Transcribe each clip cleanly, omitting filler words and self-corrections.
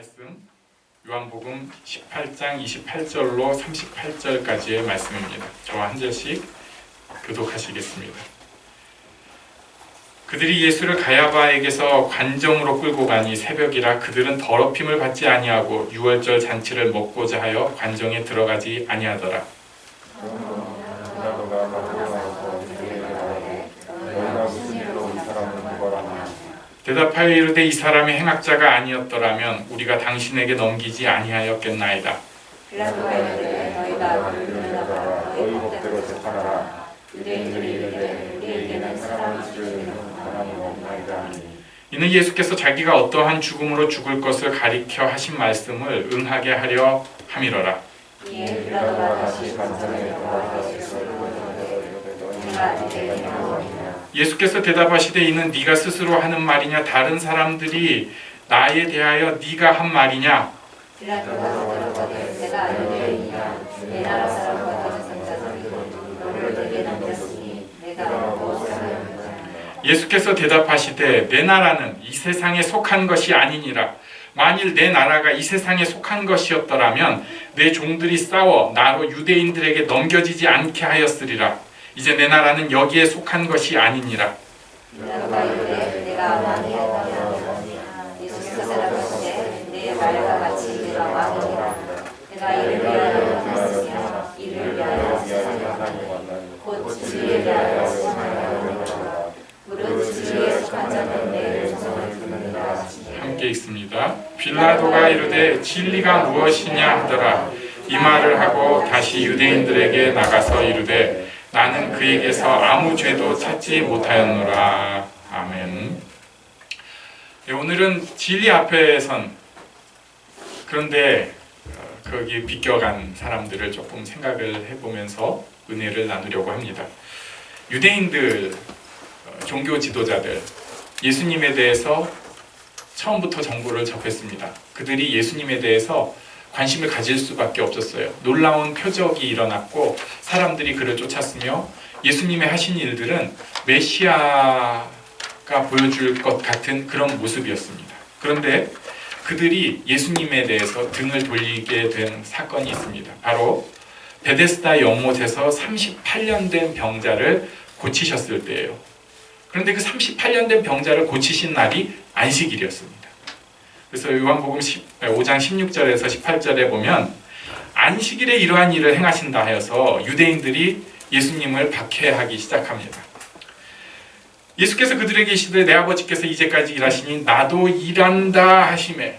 말씀 요한복음 18장 28절로 38절까지의 말씀입니다. 저와 한 절씩 교독하시겠습니다. 그들이 예수를 가야바에게서 관정으로 끌고 가니 새벽이라 그들은 더럽힘을 받지 아니하고 유월절 잔치를 먹고자 하여 관정에 들어가지 아니하더라. 대답하여 이르되 이 사람이 행악자가 아니었더라면 우리가 당신에게 넘기지 아니하였겠나이다. 빌라도가 이르되 너희가 그를 너희 법대로 재판하라. 유대인들이 이르되 우리에게는 사람을 죽이는 하나님 없나이다. 이는 예수께서 자기가 어떠한 죽음으로 죽을 것을 가리켜 하신 말씀을 응하게 하려 함이러라. 이에 빌라도가 다시 관장에 돌아가서 내가 이제 이르노니와 예수께서 대답하시되 이는 네가 스스로 하는 말이냐 다른 사람들이 나에 대하여 네가 한 말이냐? 빌라도가 대답하되 내가 유대인이냐 내 나라 사람과 다른 자들이 너를 내게 넘겼으니 내가 무엇을 하였느냐. 예수께서 대답하시되 내 나라는 이 세상에 속한 것이 아니니라. 만일 내 나라가 이 세상에 속한 것이었더라면 내 종들이 싸워 나로 유대인들에게 넘겨지지 않게 하였으리라. 이제 내 나라는 여기에 속한 것이 아니니라. 빌라도가 이르되 내가 왕이었다면 예수께서 대답하시되 내 말과 같이 내가 왕이니라. 내가 이를 위하여 태어났으며 이를 위하여 세상에 왔나니 곧 진리에 대하여 세상에 무릇 진리에 속한 자는 내 음성을 듣느니라. 함께 읽습니다. 빌라도가 이르되 진리가 무엇이냐 하더라. 이 말을 하고 다시 유대인들에게 나가서 이르되 나는 그에게서 아무 죄도 찾지 못하였노라. 아멘. 오늘은 진리 앞에 선 그런데 거기 비껴간 사람들을 조금 생각을 해보면서 은혜를 나누려고 합니다. 유대인들, 종교 지도자들, 예수님에 대해서 처음부터 정보를 접했습니다. 그들이 예수님에 대해서 관심을 가질 수밖에 없었어요. 놀라운 표적이 일어났고 사람들이 그를 쫓았으며 예수님의 하신 일들은 메시아가 보여줄 것 같은 그런 모습이었습니다. 그런데 그들이 예수님에 대해서 등을 돌리게 된 사건이 있습니다. 바로 베데스다 연못에서 38년 된 병자를 고치셨을 때예요. 그런데 그 38년 된 병자를 고치신 날이 안식일이었습니다. 그래서 요한복음 5장 16절에서 18절에 보면 안식일에 이러한 일을 행하신다 하여서 유대인들이 예수님을 박해하기 시작합니다. 예수께서 그들에게 이르시되 내 아버지께서 이제까지 일하시니 나도 일한다 하시매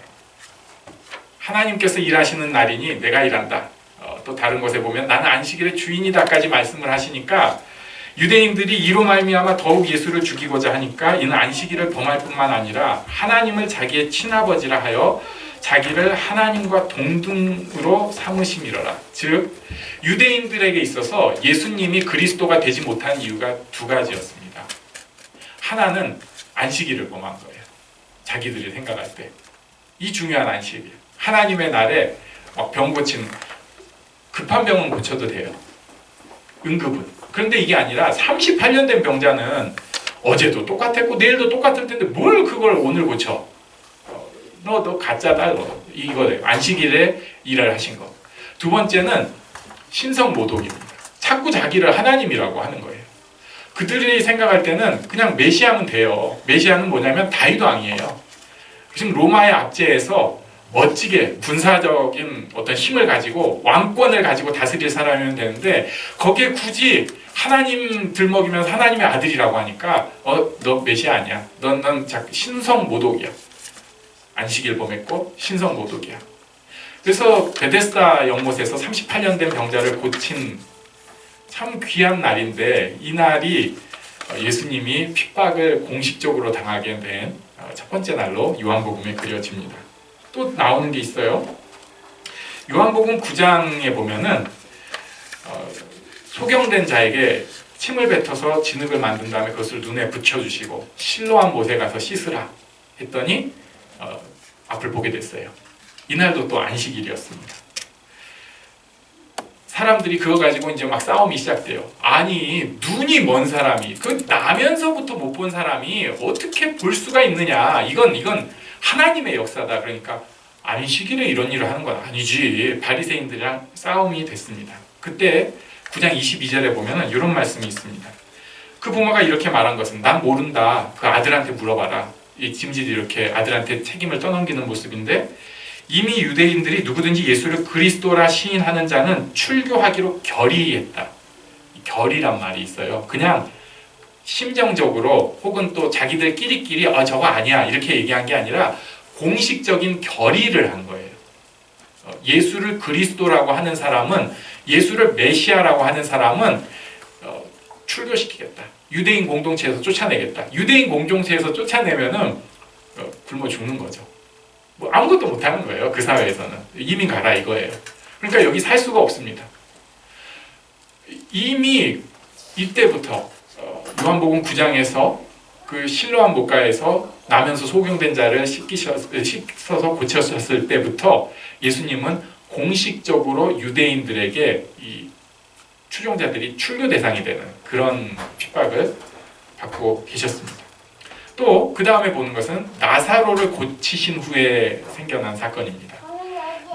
하나님께서 일하시는 날이니 내가 일한다. 또 다른 곳에 보면 나는 안식일의 주인이다까지 말씀을 하시니까 유대인들이 이로 말미암아 더욱 예수를 죽이고자 하니까 이는 안식일을 범할 뿐만 아니라 하나님을 자기의 친아버지라 하여 자기를 하나님과 동등으로 삼으심이로라. 즉 유대인들에게 있어서 예수님이 그리스도가 되지 못한 이유가 두 가지였습니다. 하나는 안식일을 범한 거예요. 자기들이 생각할 때. 이 중요한 안식일. 하나님의 날에 막 병 고치는 급한 병은 고쳐도 돼요. 응급은. 그런데 이게 아니라 38년 된 병자는 어제도 똑같았고 내일도 똑같을 텐데 뭘 그걸 오늘 고쳐? 너 가짜다. 이거예요. 안식일에 일을 하신 거. 두 번째는 신성모독입니다. 자꾸 자기를 하나님이라고 하는 거예요. 그들이 생각할 때는 그냥 메시아면 돼요. 메시아는 뭐냐면 다윗 왕이에요. 지금 로마의 압제에서 멋지게 군사적인 어떤 힘을 가지고 왕권을 가지고 다스릴 사람이면 되는데 거기에 굳이 하나님 들먹이면서 하나님의 아들이라고 하니까 너 메시아 아니야. 넌 신성모독이야. 안식일 범했고 신성모독이야. 그래서 베데스다 연못에서 38년 된 병자를 고친 참 귀한 날인데 이 날이 예수님이 핍박을 공식적으로 당하게 된 첫 번째 날로 요한복음에 그려집니다. 또 나오는 게 있어요. 요한복음 9장에 보면은 소경된 자에게 침을 뱉어서 진흙을 만든 다음에 그것을 눈에 붙여주시고 실로암 못에 가서 씻으라 했더니 앞을 보게 됐어요. 이날도 또 안식일이었습니다. 사람들이 그거 가지고 이제 막 싸움이 시작돼요. 아니 눈이 먼 사람이 그 나면서부터 못 본 사람이 어떻게 볼 수가 있느냐. 이건 하나님의 역사다. 그러니까 안식일에 이런 일을 하는 건 아니지. 바리새인들이랑 싸움이 됐습니다. 그때 9장 22절에 보면 이런 말씀이 있습니다. 그 부모가 이렇게 말한 것은 난 모른다. 그 아들한테 물어봐라. 이 짐짓이 이렇게 아들한테 책임을 떠넘기는 모습인데 이미 유대인들이 누구든지 예수를 그리스도라 시인하는 자는 출교하기로 결의했다. 결의란 말이 있어요. 그냥 심정적으로 혹은 또 자기들끼리끼리 저거 아니야 이렇게 얘기한 게 아니라 공식적인 결의를 한 거예요. 예수를 그리스도라고 하는 사람은, 예수를 메시아라고 하는 사람은 출교시키겠다. 유대인 공동체에서 쫓아내겠다. 유대인 공동체에서 쫓아내면은 굶어 죽는 거죠. 뭐 아무것도 못하는 거예요. 그 사회에서는 이민 가라 이거예요. 그러니까 여기 살 수가 없습니다. 이미 이때부터 요한복음 9장에서 그 실로암 목가에서 나면서 소경된 자를 씻어서 고쳤을 때부터 예수님은 공식적으로 유대인들에게 이 추종자들이 출교 대상이 되는 그런 핍박을 받고 계셨습니다. 또 그 다음에 보는 것은 나사로를 고치신 후에 생겨난 사건입니다.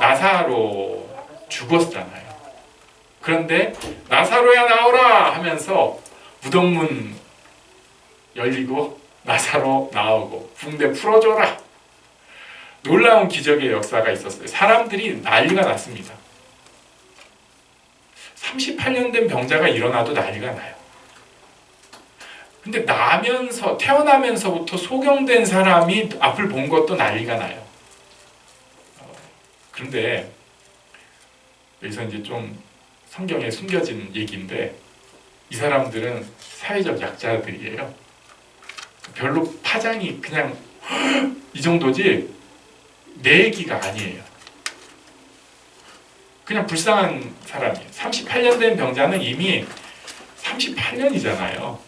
나사로 죽었잖아요. 그런데 나사로야 나오라 하면서 무덤문 열리고 나사로 나오고 붕대 풀어줘라. 놀라운 기적의 역사가 있었어요. 사람들이 난리가 났습니다. 38년 된 병자가 일어나도 난리가 나요. 근데 태어나면서부터 소경된 사람이 앞을 본 것도 난리가 나요. 그런데 여기서 이제 좀 성경에 숨겨진 얘기인데 이 사람들은 사회적 약자들이에요. 별로 파장이 그냥 이 정도지 내 얘기가 아니에요. 그냥 불쌍한 사람이에요. 38년 된 병자는 이미 38년이잖아요.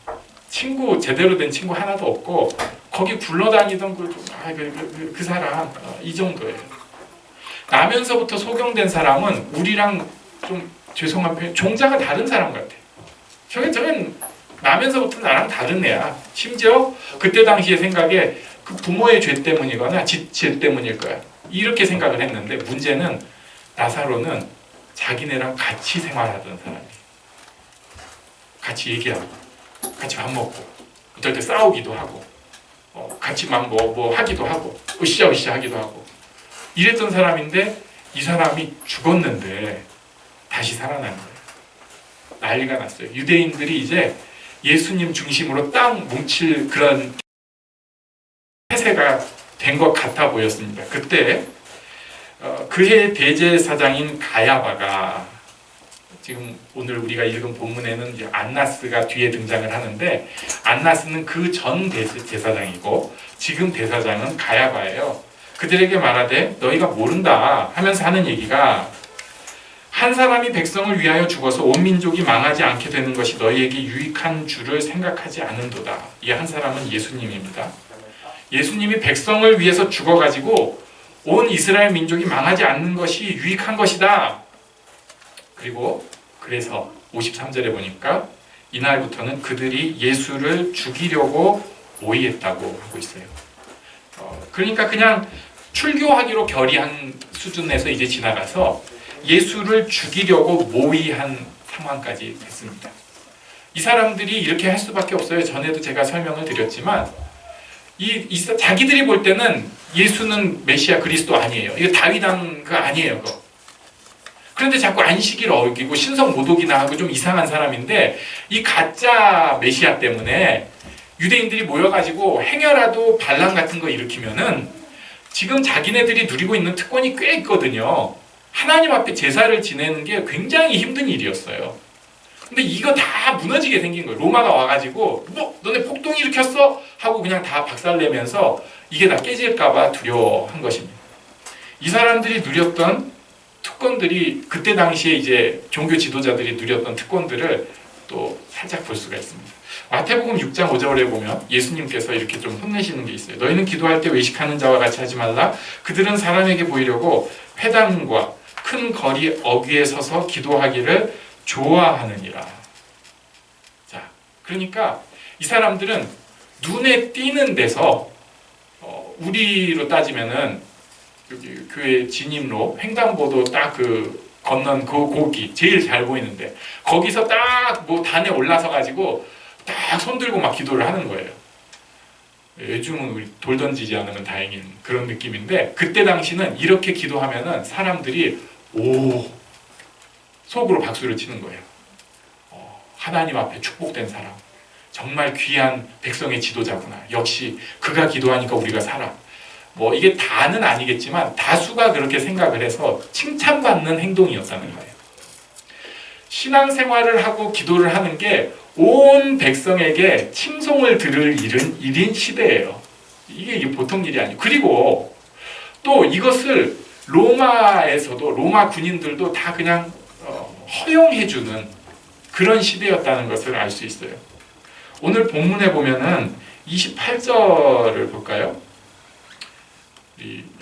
제대로 된 친구 하나도 없고 거기 굴러다니던 그 사람 이 정도예요. 나면서부터 소경된 사람은 우리랑 좀 죄송한 표현, 종자가 다른 사람 같아요. 저건 나면서부터 나랑 다른 애야. 심지어 그때 당시의 생각에 그 부모의 죄 때문이거나 죄 때문일 거야. 이렇게 생각을 했는데 문제는 나사로는 자기네랑 같이 생활하던 사람이에요. 같이 얘기하고 같이 밥 먹고 어떨 때 싸우기도 하고 같이 막 뭐 하기도 하고 으쌰으쌰 하기도 하고 이랬던 사람인데 이 사람이 죽었는데 다시 살아난 거예요. 난리가 났어요. 유대인들이 이제 예수님 중심으로 딱 뭉칠 그런 태세가 된 것 같아 보였습니다. 그때 그해 대제사장인 가야바가, 지금 오늘 우리가 읽은 본문에는 이제 안나스가 뒤에 등장을 하는데 안나스는 그 전 대사장이고 지금 대사장은 가야바예요. 그들에게 말하되 너희가 모른다 하면서 하는 얘기가, 한 사람이 백성을 위하여 죽어서 온 민족이 망하지 않게 되는 것이 너희에게 유익한 줄을 생각하지 않은도다. 이 한 사람은 예수님입니다. 예수님이 백성을 위해서 죽어가지고 온 이스라엘 민족이 망하지 않는 것이 유익한 것이다. 그래서 53절에 보니까 이날부터는 그들이 예수를 죽이려고 모의했다고 하고 있어요. 그러니까 그냥 출교하기로 결의한 수준에서 이제 지나가서 예수를 죽이려고 모의한 상황까지 됐습니다. 이 사람들이 이렇게 할 수밖에 없어요. 전에도 제가 설명을 드렸지만 자기들이 볼 때는 예수는 메시아 그리스도 아니에요. 이거 다윗왕 그 아니에요. 그거. 그런데 자꾸 안식일 어기고 신성 모독이나 하고 좀 이상한 사람인데 이 가짜 메시아 때문에 유대인들이 모여가지고 행여라도 반란 같은 거 일으키면은 지금 자기네들이 누리고 있는 특권이 꽤 있거든요. 하나님 앞에 제사를 지내는 게 굉장히 힘든 일이었어요. 근데 이거 다 무너지게 생긴 거예요. 로마가 와가지고 너네 폭동 일으켰어? 하고 그냥 다 박살내면서 이게 다 깨질까봐 두려워한 것입니다. 이 사람들이 누렸던 특권들이 그때 당시에 이제 종교 지도자들이 누렸던 특권들을 또 살짝 볼 수가 있습니다. 마태복음 6장 5절에 보면 예수님께서 이렇게 좀 혼내시는 게 있어요. 너희는 기도할 때 외식하는 자와 같이 하지 말라. 그들은 사람에게 보이려고 회당과 큰 거리 어귀에 서서 기도하기를 좋아하느니라. 자, 그러니까 이 사람들은 눈에 띄는 데서 우리로 따지면은 여기 교회 진입로 횡단보도 딱 그 건넌 그 고기 제일 잘 보이는데 거기서 딱 뭐 단에 올라서 가지고 딱 손 들고 막 기도를 하는 거예요. 요즘은 우리 돌 던지지 않으면 다행인 그런 느낌인데 그때 당시는 이렇게 기도하면은 사람들이 오 속으로 박수를 치는 거예요. 하나님 앞에 축복된 사람, 정말 귀한 백성의 지도자구나. 역시 그가 기도하니까 우리가 살아. 뭐 이게 다는 아니겠지만 다수가 그렇게 생각을 해서 칭찬받는 행동이었다는 거예요. 신앙생활을 하고 기도를 하는 게 온 백성에게 칭송을 들을 일인 시대예요. 이게 보통 일이 아니에요. 그리고 또 이것을 로마에서도 로마 군인들도 다 그냥 허용해주는 그런 시대였다는 것을 알 수 있어요. 오늘 본문에 보면은 28절을 볼까요?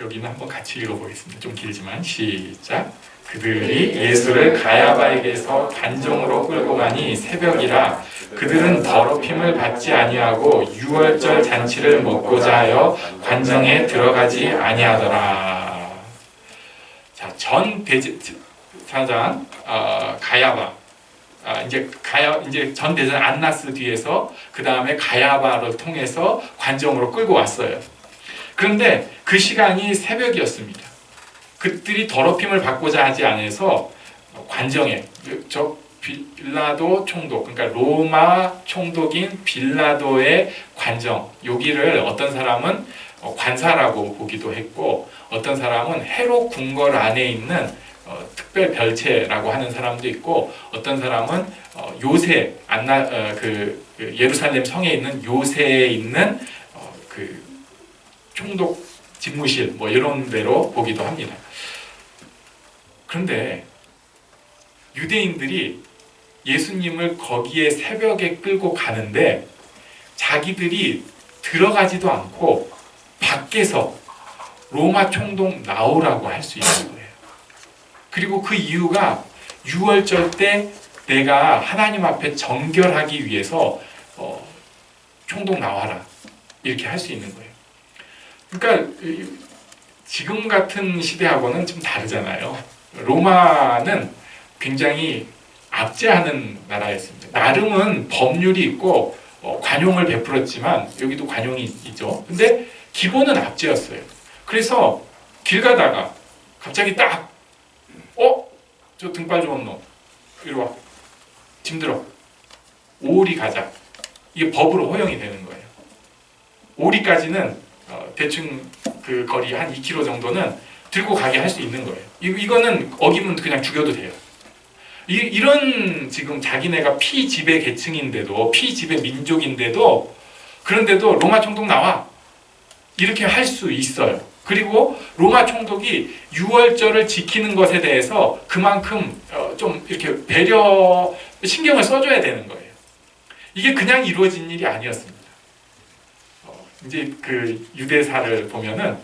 여기는 한번 같이 읽어보겠습니다. 좀 길지만 시작. 그들이 예수를 가야바에게서 관정으로 끌고 가니 새벽이라 그들은 더럽힘을 받지 아니하고 유월절 잔치를 먹고자 하여 관정에 들어가지 아니하더라. 자, 전 대제사장 가야바 이제 전 대제사장 안나스 뒤에서 그 다음에 가야바를 통해서 관정으로 끌고 왔어요. 그런데 그 시간이 새벽이었습니다. 그들이 더럽힘을 받고자 하지 않아서 관정에 저 빌라도 총독 그러니까 로마 총독인 빌라도의 관정 여기를 어떤 사람은 관사라고 보기도 했고 어떤 사람은 헤롯 궁궐 안에 있는 특별 별채라고 하는 사람도 있고 어떤 사람은 요새 그 예루살렘 성에 있는 요새에 있는 그 총독 집무실 뭐 이런 데로 보기도 합니다. 그런데 유대인들이 예수님을 거기에 새벽에 끌고 가는데 자기들이 들어가지도 않고 밖에서 로마 총독 나오라고 할 수 있는 거예요. 그리고 그 이유가 유월절 때 내가 하나님 앞에 정결하기 위해서 총독 나와라 이렇게 할 수 있는 거예요. 그러니까 지금 같은 시대하고는 좀 다르잖아요. 로마는 굉장히 압제하는 나라였습니다. 나름은 법률이 있고 관용을 베풀었지만 여기도 관용이 있죠. 근데 기본은 압제였어요. 그래서 길 가다가 갑자기 딱 저 등발 좋은 놈 이리 와 짐 들어 오리 가자 이게 법으로 허용이 되는 거예요. 오리까지는 대충 그 거리 한 2km 정도는 들고 가게 할 수 있는 거예요. 이거는 어기면 그냥 죽여도 돼요. 이런 지금 자기네가 피지배 계층인데도 피지배 민족인데도 그런데도 로마 총독 나와 이렇게 할 수 있어요. 그리고 로마 총독이 유월절을 지키는 것에 대해서 그만큼 좀 이렇게 신경을 써줘야 되는 거예요. 이게 그냥 이루어진 일이 아니었습니다. 이제 그 유대사를 보면은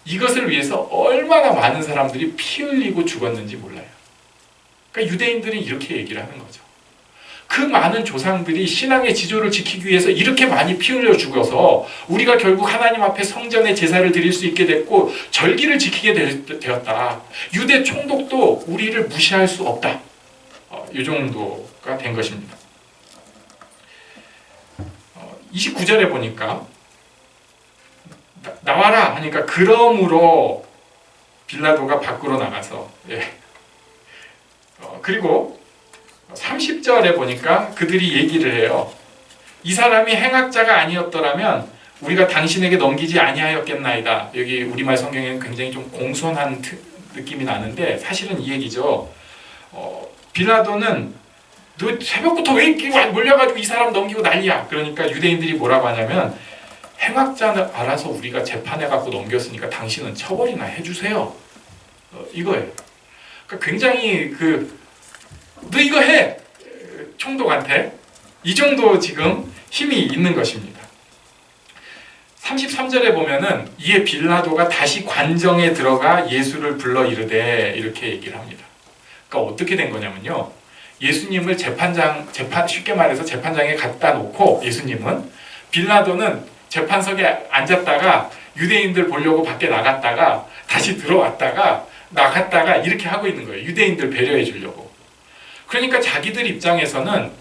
이것을 위해서 얼마나 많은 사람들이 피 흘리고 죽었는지 몰라요. 그러니까 유대인들은 이렇게 얘기를 하는 거죠. 그 많은 조상들이 신앙의 지조를 지키기 위해서 이렇게 많이 피 흘려 죽어서 우리가 결국 하나님 앞에 성전에 제사를 드릴 수 있게 됐고 절기를 지키게 되었다. 유대 총독도 우리를 무시할 수 없다. 이 정도가 된 것입니다. 29절에 보니까 나와라 하니까 그러므로 빌라도가 밖으로 나가서 그리고 30절에 보니까 그들이 얘기를 해요. 이 사람이 행악자가 아니었더라면 우리가 당신에게 넘기지 아니하였겠나이다. 여기 우리말 성경에는 굉장히 좀 공손한 느낌이 나는데 사실은 이 얘기죠. 빌라도는 너 새벽부터 왜 이렇게 몰려가지고 이 사람 넘기고 난리야. 그러니까 유대인들이 뭐라고 하냐면 행악자는 알아서 우리가 재판해갖고 넘겼으니까 당신은 처벌이나 해주세요. 이거예요. 그러니까 굉장히 너 이거 해! 총독한테 이 정도 지금 힘이 있는 것입니다. 33절에 보면은 이에 빌라도가 다시 관정에 들어가 예수를 불러 이르되 이렇게 얘기를 합니다. 그러니까 어떻게 된 거냐면요. 예수님을 쉽게 말해서 재판장에 갖다 놓고 예수님은 빌라도는 재판석에 앉았다가 유대인들 보려고 밖에 나갔다가 다시 들어왔다가 나갔다가 이렇게 하고 있는 거예요. 유대인들 배려해 주려고. 그러니까 자기들 입장에서는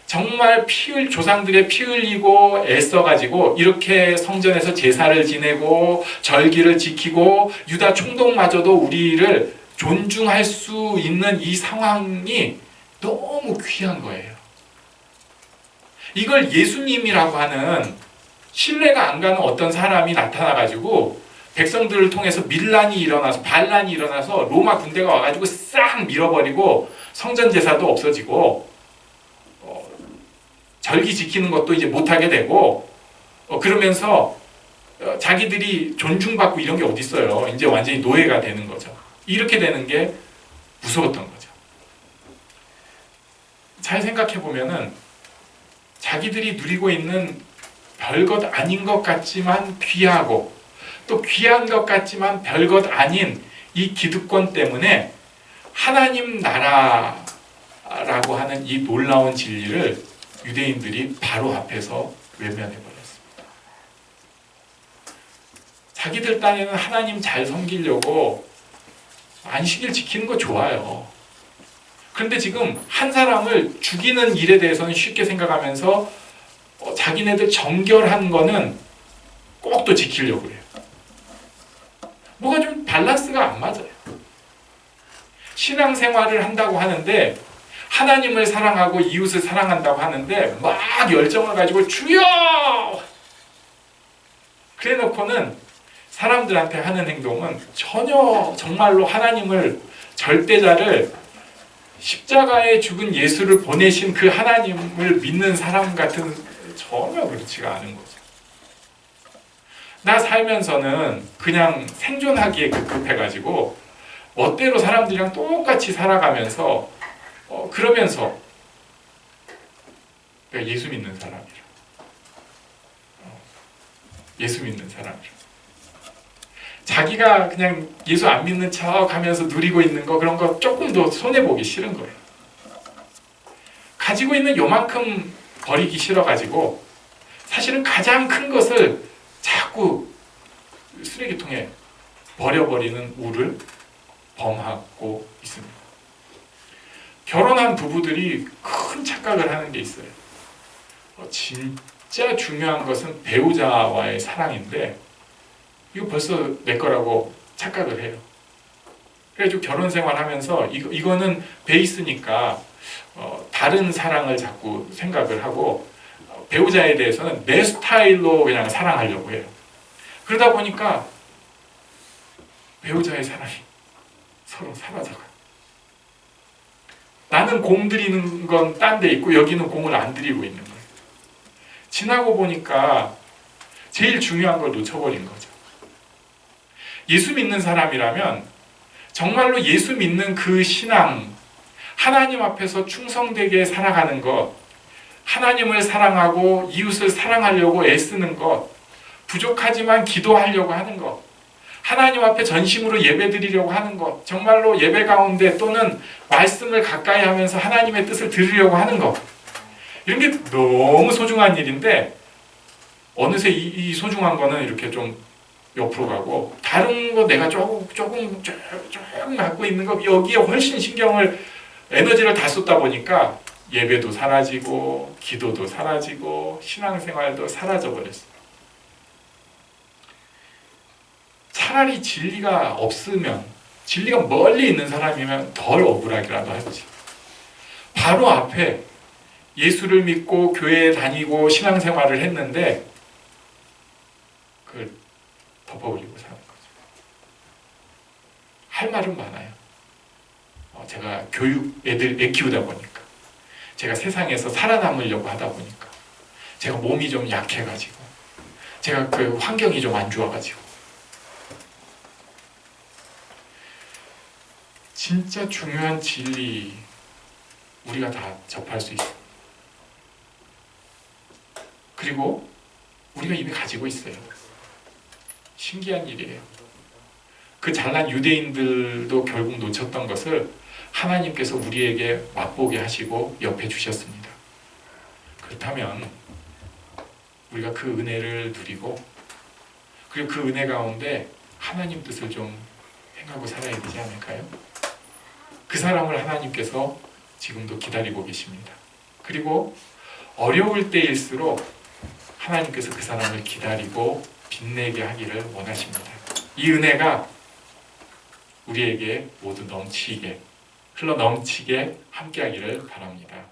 정말 조상들의 피 흘리고 애써가지고 이렇게 성전에서 제사를 지내고 절기를 지키고 유다 총독마저도 우리를 존중할 수 있는 이 상황이 너무 귀한 거예요. 이걸 예수님이라고 하는 신뢰가 안 가는 어떤 사람이 나타나가지고 백성들을 통해서 밀란이 일어나서 반란이 일어나서 로마 군대가 와가지고 싹 밀어버리고 성전 제사도 없어지고 절기 지키는 것도 이제 못하게 되고 그러면서 자기들이 존중받고 이런 게 어디 있어요. 이제 완전히 노예가 되는 거죠. 이렇게 되는 게 무서웠던 거죠. 잘 생각해 보면은 자기들이 누리고 있는 별것 아닌 것 같지만 귀하고 또 귀한 것 같지만 별것 아닌 이 기득권 때문에 하나님 나라라고 하는 이 놀라운 진리를 유대인들이 바로 앞에서 외면해버렸습니다. 자기들 딴에는 하나님 잘 섬기려고 안식일 지키는 거 좋아요. 그런데 지금 한 사람을 죽이는 일에 대해서는 쉽게 생각하면서 자기네들 정결한 거는 꼭 또 지키려고 해요. 뭐가 좀 밸런스가 안 맞아요. 신앙생활을 한다고 하는데 하나님을 사랑하고 이웃을 사랑한다고 하는데 막 열정을 가지고 주여! 그래 놓고는 사람들한테 하는 행동은 전혀 정말로 하나님을 절대자를 십자가에 죽은 예수를 보내신 그 하나님을 믿는 사람 같은 전혀 그렇지가 않은 거죠. 나 살면서는 그냥 생존하기에 급급해가지고 멋대로 사람들이랑 똑같이 살아가면서 그러면서 내가 예수 믿는 사람이라 예수 믿는 사람이라 자기가 그냥 예수 안 믿는 척 하면서 누리고 있는 거 그런 거 조금 더 손해보기 싫은 거예요. 가지고 있는 요만큼 버리기 싫어가지고 사실은 가장 큰 것을 자꾸 쓰레기통에 버려버리는 우를 범하고 있습니다. 결혼한 부부들이 큰 착각을 하는 게 있어요. 진짜 중요한 것은 배우자와의 사랑인데 이거 벌써 내 거라고 착각을 해요. 그래가지고 결혼 생활하면서 이거는 베이스니까 다른 사랑을 자꾸 생각을 하고 배우자에 대해서는 내 스타일로 그냥 사랑하려고 해요. 그러다 보니까 배우자의 사랑이 서로 사라져가요. 나는 공 들이는 건 딴 데 있고 여기는 공을 안 들이고 있는 거예요. 지나고 보니까 제일 중요한 걸 놓쳐버린 거죠. 예수 믿는 사람이라면 정말로 예수 믿는 그 신앙, 하나님 앞에서 충성되게 살아가는 것, 하나님을 사랑하고 이웃을 사랑하려고 애쓰는 것, 부족하지만 기도하려고 하는 것, 하나님 앞에 전심으로 예배드리려고 하는 것, 정말로 예배 가운데 또는 말씀을 가까이 하면서 하나님의 뜻을 들으려고 하는 것, 이런 게 너무 소중한 일인데 어느새 이 소중한 거는 이렇게 좀 옆으로 가고 다른 거 내가 조금 갖고 있는 거 여기에 훨씬 신경을 에너지를 다 쏟다 보니까 예배도 사라지고 기도도 사라지고 신앙생활도 사라져 버렸어요. 차라리 진리가 없으면 진리가 멀리 있는 사람이면 덜 억울하기라도 하지. 바로 앞에 예수를 믿고 교회에 다니고 신앙생활을 했는데 그걸 덮어버리고 사는 거죠. 할 말은 많아요. 제가 애 키우다 보니까 제가 세상에서 살아남으려고 하다 보니까 제가 몸이 좀 약해가지고 제가 그 환경이 좀 안 좋아가지고 진짜 중요한 진리 우리가 다 접할 수 있어요. 그리고 우리가 이미 가지고 있어요. 신기한 일이에요. 그 잘난 유대인들도 결국 놓쳤던 것을 하나님께서 우리에게 맛보게 하시고 옆에 주셨습니다. 그렇다면 우리가 그 은혜를 누리고 그리고 그 은혜 가운데 하나님 뜻을 좀 행하고 살아야 되지 않을까요? 그 사람을 하나님께서 지금도 기다리고 계십니다. 그리고 어려울 때일수록 하나님께서 그 사람을 기다리고 빛내게 하기를 원하십니다. 이 은혜가 우리에게 모두 넘치게, 흘러 넘치게 함께하기를 바랍니다.